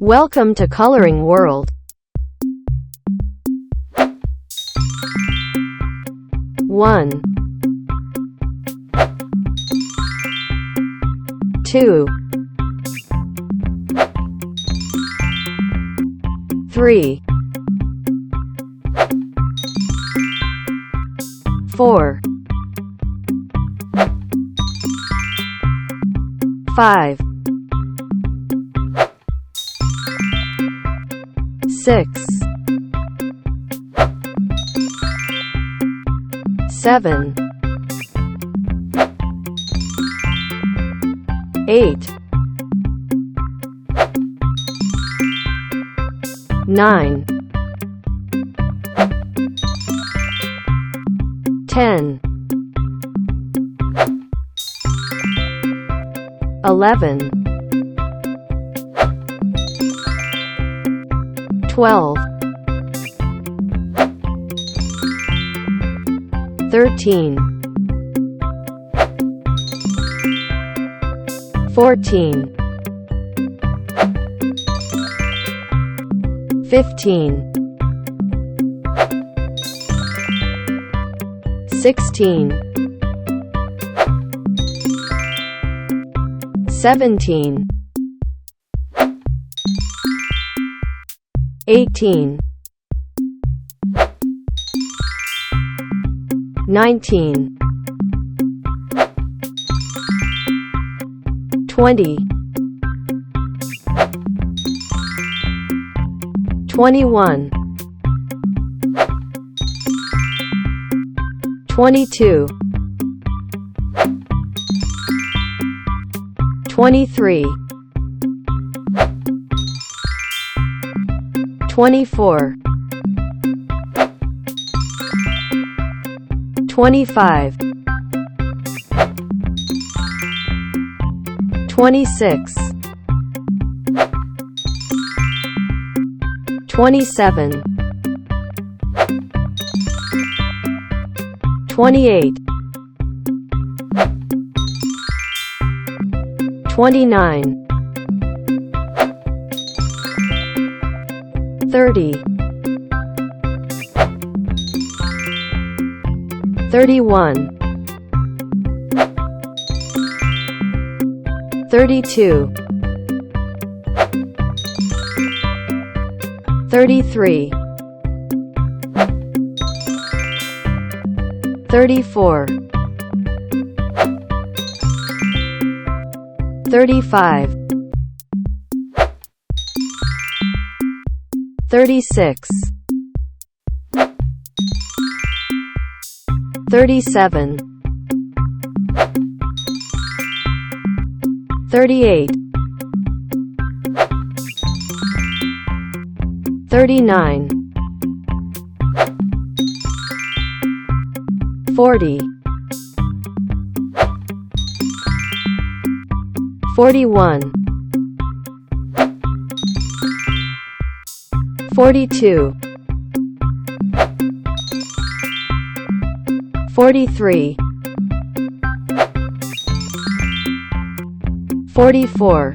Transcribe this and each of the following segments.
Welcome to Coloring World. 1 2 3 4 5 6 7 8 9 10 11 12 13 14 15 16 17 18 19 20 21 22 23 24 25 26 27 28 29 30 31 32 33 34 35 36 37 38 39 40 41 42 43 44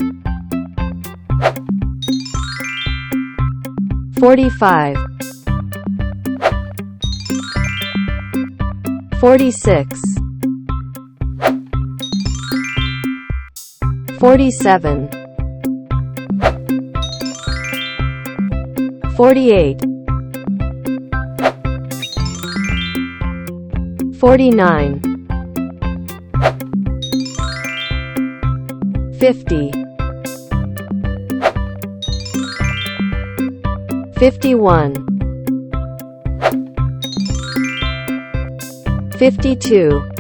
45 46 47 48 49 50 51 52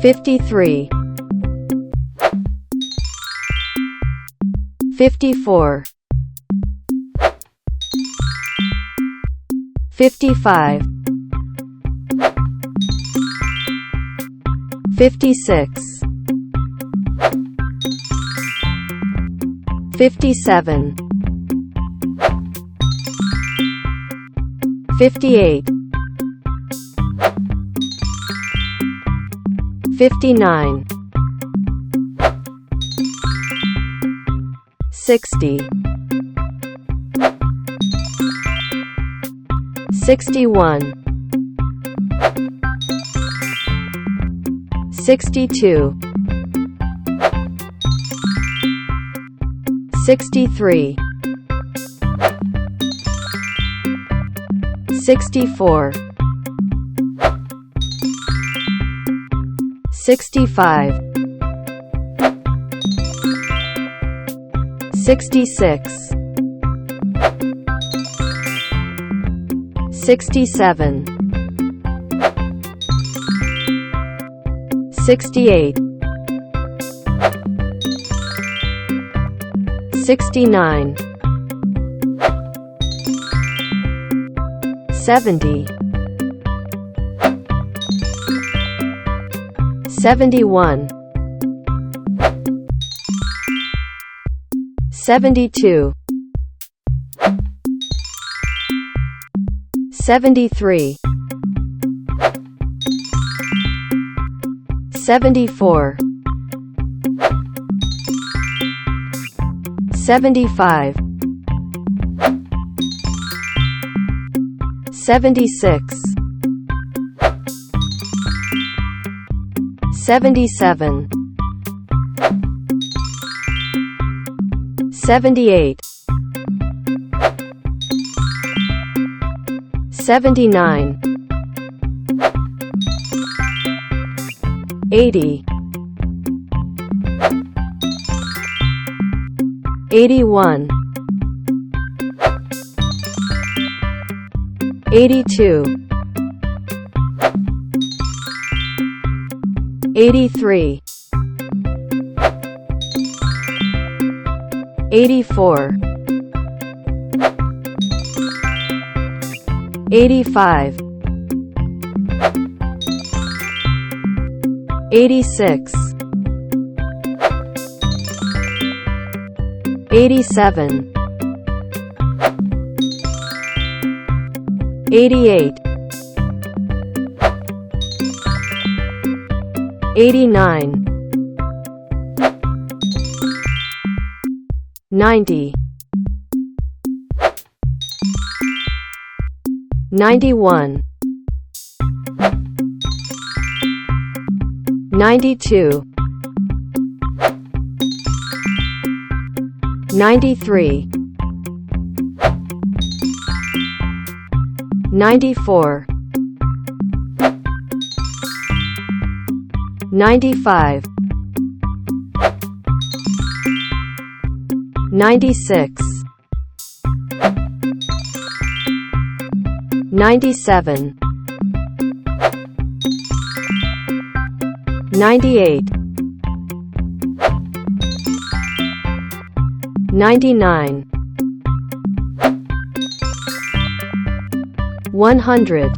53 54 55 56 57 58 59 60, 61, 62, 63, 64, 65, 66, 67, 68, 69, 70, 71, 72, 73, 74, 75, 76, 77, 78, 79, 80, 81, 82, 83, 84, 85, 86, 87, 88, 89, 90, 91, 92, 93, 94, 95, 96, 97, 98, 99, 100.